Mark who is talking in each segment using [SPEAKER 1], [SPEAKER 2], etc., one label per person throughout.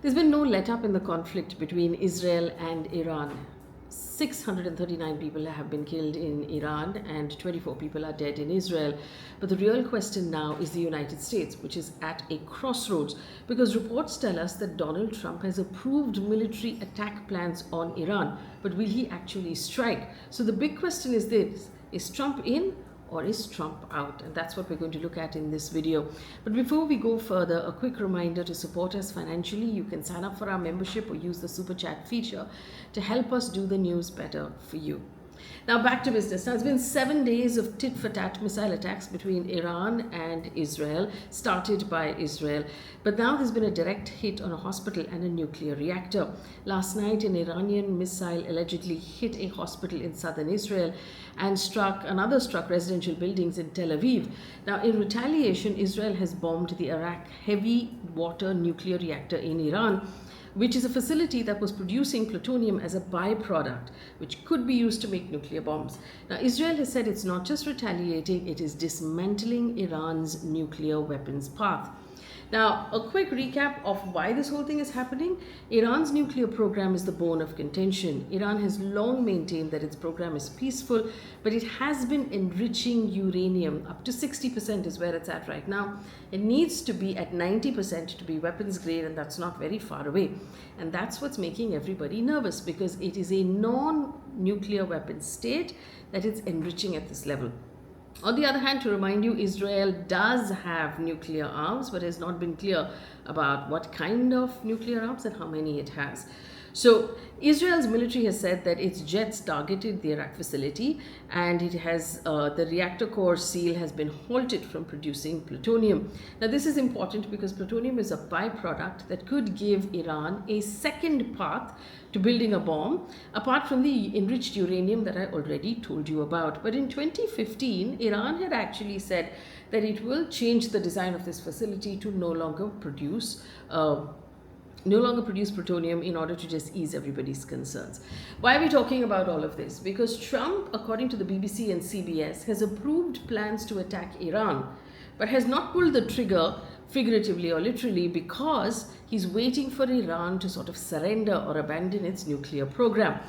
[SPEAKER 1] There's been no let-up in the conflict between Israel and Iran. 639 people have been killed in Iran and 24 people are dead in Israel. But the real question now is the United States, which is at a crossroads because reports tell us that Donald Trump has approved military attack plans on Iran. But will he actually strike? So the big question is this: is Trump in or is Trump out? And that's what we're going to look at in this video. But before we go further, a quick reminder to support us financially. You can sign up for our membership or use the super chat feature to help us do the news better for you. Now back to business. Now it's been 7 days of tit-for-tat missile attacks between Iran and Israel, started by Israel. But now there's been a direct hit on a hospital and a nuclear reactor. Last night, an Iranian missile allegedly hit a hospital in southern Israel and struck residential buildings in Tel Aviv. Now, in retaliation, Israel has bombed the Arak heavy water nuclear reactor in Iran, which is a facility that was producing plutonium as a byproduct, which could be used to make nuclear bombs. Now, Israel has said it's not just retaliating, it is dismantling Iran's nuclear weapons path. Now, a quick recap of why this whole thing is happening. Iran's nuclear program is the bone of contention. Iran has long maintained that its program is peaceful, but it has been enriching uranium. Up to 60% is where it's at right now. It needs to be at 90% to be weapons grade, and that's not very far away. And that's what's making everybody nervous because it is a non-nuclear weapons state that it's enriching at this level. On the other hand, to remind you, Israel does have nuclear arms, but has not been clear about what kind of nuclear arms and how many it has. So Israel's military has said that its jets targeted the Arak facility, and it has the reactor core seal has been halted from producing plutonium. Now this is important because plutonium is a byproduct that could give Iran a second path to building a bomb, apart from the enriched uranium that I already told you about. But in 2015, Iran had actually said that it will change the design of this facility to no longer produce plutonium in order to just ease everybody's concerns. Why are we talking about all of this? Because Trump, according to the BBC and CBS, has approved plans to attack Iran, but has not pulled the trigger figuratively or literally because he's waiting for Iran to sort of surrender or abandon its nuclear program.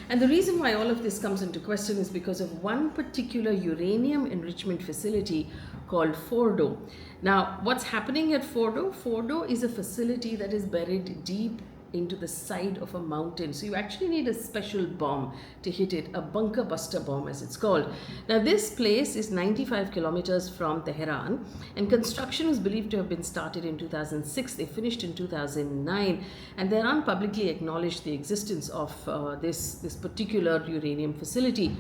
[SPEAKER 1] And the reason why all of this comes into question is because of one particular uranium enrichment facility called Fordow. Now, what's happening at Fordow? Fordow is a facility that is buried deep into the side of a mountain. So you actually need a special bomb to hit it, a bunker buster bomb as it's called. Now this place is 95 kilometers from Tehran, and construction was believed to have been started in 2006. They finished in 2009, and Tehran publicly acknowledged the existence of this particular uranium facility.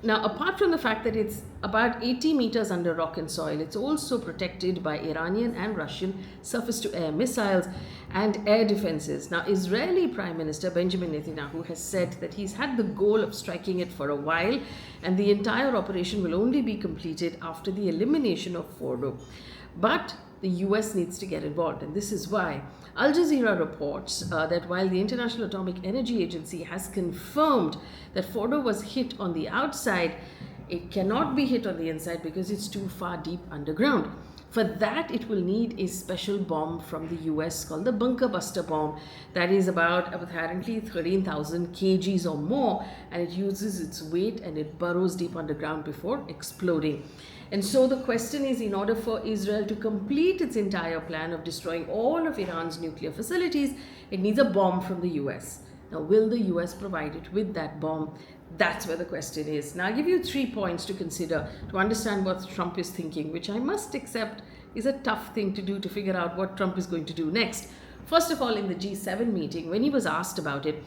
[SPEAKER 1] Now, apart from the fact that it's about 80 meters under rock and soil, it's also protected by Iranian and Russian surface-to-air missiles and air defenses. Now, Israeli Prime Minister Benjamin Netanyahu has said that he's had the goal of striking it for a while, and the entire operation will only be completed after the elimination of Fordow. But the US needs to get involved, and this is why. Al Jazeera reports that while the International Atomic Energy Agency has confirmed that Fordow was hit on the outside, it cannot be hit on the inside because it's too far deep underground. For that, it will need a special bomb from the US called the bunker buster bomb that is about apparently 13,000 kgs or more, and it uses its weight and it burrows deep underground before exploding. And so the question is, in order for Israel to complete its entire plan of destroying all of Iran's nuclear facilities, it needs a bomb from the US. Now, will the US provide it with that bomb? That's where the question is. Now, I'll give you 3 points to consider to understand what Trump is thinking, which I must accept is a tough thing to do to figure out what Trump is going to do next. First of all, in the G7 meeting, when he was asked about it,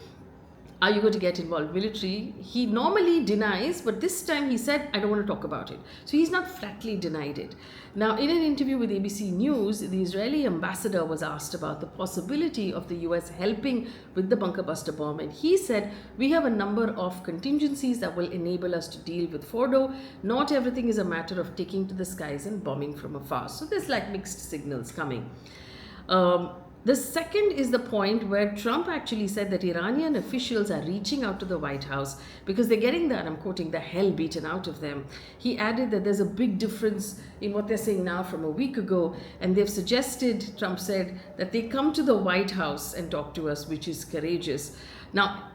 [SPEAKER 1] are you going to get involved military? He normally denies, but this time he said, I don't want to talk about it. So he's not flatly denied it. Now, in an interview with ABC News, the Israeli ambassador was asked about the possibility of the US helping with the bunker buster bomb. And he said, we have a number of contingencies that will enable us to deal with Fordow. Not everything is a matter of taking to the skies and bombing from afar. So there's like mixed signals coming. The second is the point where Trump actually said that Iranian officials are reaching out to the White House because they're getting that, I'm quoting, the hell beaten out of them. He added that there's a big difference in what they're saying now from a week ago, and they've suggested, Trump said, that they come to the White House and talk to us, which is courageous. Now,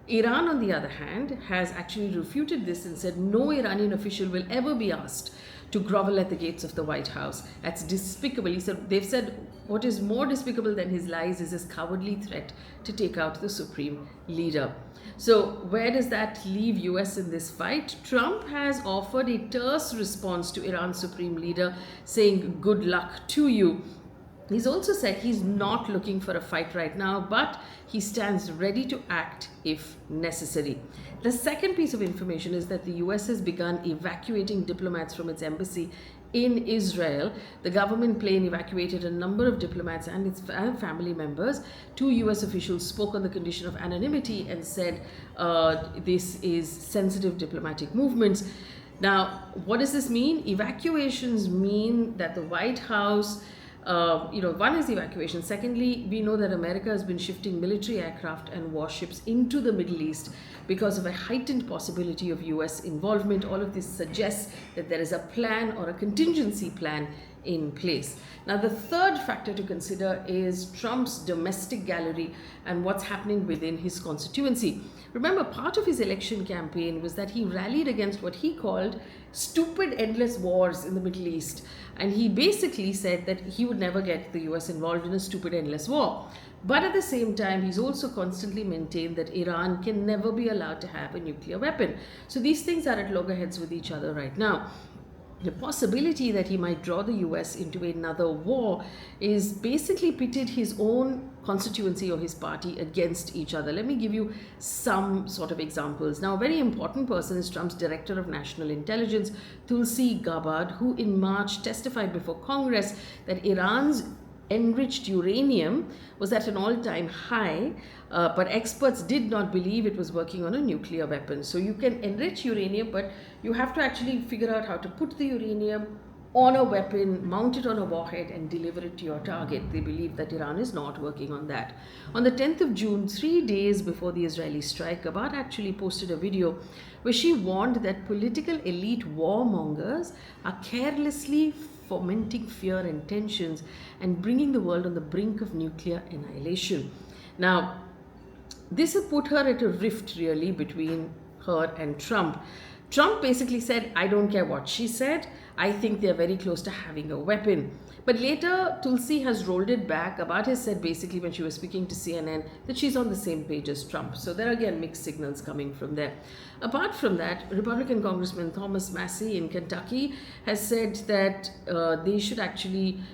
[SPEAKER 1] Iran, on the other hand, has actually refuted this and said no Iranian official will ever be asked to grovel at the gates of the White House. That's despicable. They've said what is more despicable than his lies is his cowardly threat to take out the supreme leader. So where does that leave US in this fight? Trump has offered a terse response to Iran's supreme leader, saying good luck to you. He's also said he's not looking for a fight right now, but he stands ready to act if necessary. The second piece of information is that the US has begun evacuating diplomats from its embassy in Israel. The government plane evacuated a number of diplomats and its family members. 2 US officials spoke on the condition of anonymity and said this is sensitive diplomatic movements. Now, what does this mean? Evacuations mean that the White House, one is evacuation. Secondly, we know that America has been shifting military aircraft and warships into the Middle East because of a heightened possibility of US involvement. All of this suggests that there is a plan or a contingency plan in place. Now, the third factor to consider is Trump's domestic gallery and what's happening within his constituency. Remember, part of his election campaign was that he rallied against what he called stupid endless wars in the Middle East. And he basically said that he would never get the US involved in a stupid endless war. But at the same time, he's also constantly maintained that Iran can never be allowed to have a nuclear weapon. So these things are at loggerheads with each other right now. The possibility that he might draw the US into another war is basically pitted his own constituency or his party against each other. Let me give you some sort of examples. Now, a very important person is Trump's Director of National Intelligence, Tulsi Gabbard, who in March testified before Congress that Iran's enriched uranium was at an all-time high, but experts did not believe it was working on a nuclear weapon. So you can enrich uranium, but you have to actually figure out how to put the uranium on a weapon, mount it on a warhead, and deliver it to your target. They believe that Iran is not working on that. On the 10th of June, 3 days before the Israeli strike, Gabbard actually posted a video where she warned that political elite warmongers are carelessly fomenting fear and tensions and bringing the world on the brink of nuclear annihilation. Now, this has put her at a rift really between her and Trump. Trump basically said, I don't care what she said, I think they're very close to having a weapon. But later, Tulsi has rolled it back. Gabbard has said basically when she was speaking to CNN that she's on the same page as Trump. So there are again mixed signals coming from there. Apart from that, Republican Congressman Thomas Massie in Kentucky has said that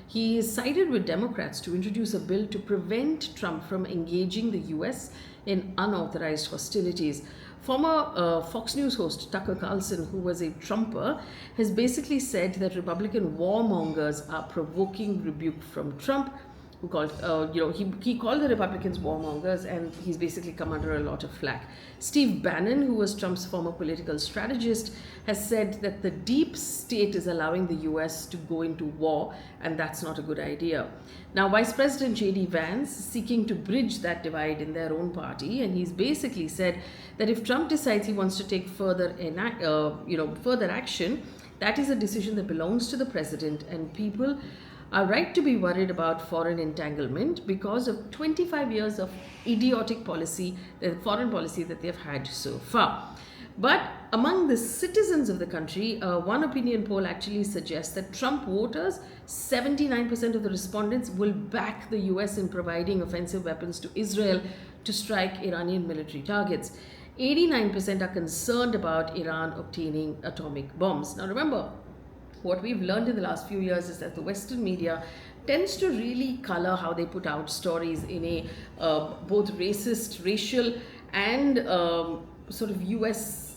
[SPEAKER 1] he is sided with Democrats to introduce a bill to prevent Trump from engaging the US in unauthorized hostilities. Former Fox News host Tucker Carlson, who was a Trumper, has basically said that Republican warmongers are provoking rebuke from Trump, who called, he called the Republicans warmongers, and he's basically come under a lot of flack. Steve Bannon, who was Trump's former political strategist, has said that the deep state is allowing the US to go into war, and that's not a good idea. Now, Vice President J.D. Vance seeking to bridge that divide in their own party, and he's basically said that if Trump decides he wants to take further action, that is a decision that belongs to the president, and people are right to be worried about foreign entanglement because of 25 years of idiotic policy, the foreign policy that they've had so far. But among the citizens of the country, one opinion poll actually suggests that Trump voters, 79% of the respondents will back the US in providing offensive weapons to Israel to strike Iranian military targets. 89% are concerned about Iran obtaining atomic bombs. Now remember, what we've learned in the last few years is that the Western media tends to really color how they put out stories in a both racist, racial, and sort of US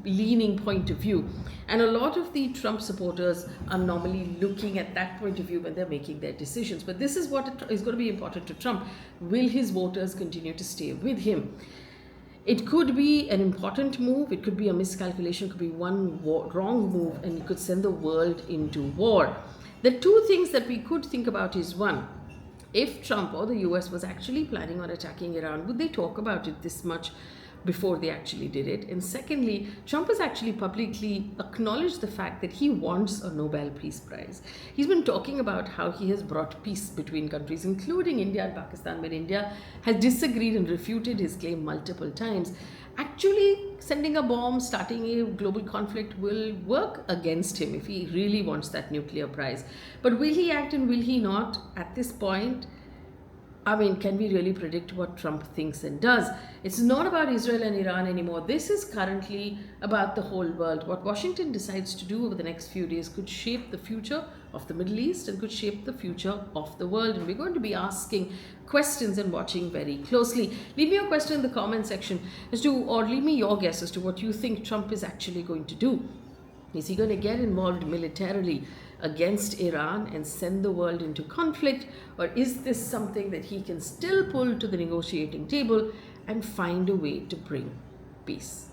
[SPEAKER 1] leaning point of view. And a lot of the Trump supporters are normally looking at that point of view when they're making their decisions. But this is what is going to be important to Trump. Will his voters continue to stay with him? It could be an important move, it could be a miscalculation, it could be one wrong move, and it could send the world into war. The two things that we could think about is one, If Trump or the US was actually planning on attacking Iran, would they talk about it this much before they actually did it? And secondly, Trump has actually publicly acknowledged the fact that he wants a Nobel Peace Prize. He's been talking about how he has brought peace between countries, including India and Pakistan, but India has disagreed and refuted his claim multiple times. Actually, sending a bomb, starting a global conflict will work against him if he really wants that nuclear prize. But will he act and will he not? At this point, I mean, can we really predict what Trump thinks and does? It's not about Israel and Iran anymore. This is currently about the whole world. What Washington decides to do over the next few days could shape the future of the Middle East and could shape the future of the world. And we're going to be asking questions and watching very closely. Leave me your question in the comment section or leave me your guess as to what you think Trump is actually going to do. Is he going to get involved militarily against Iran and send the world into conflict? Or is this something that he can still pull to the negotiating table and find a way to bring peace?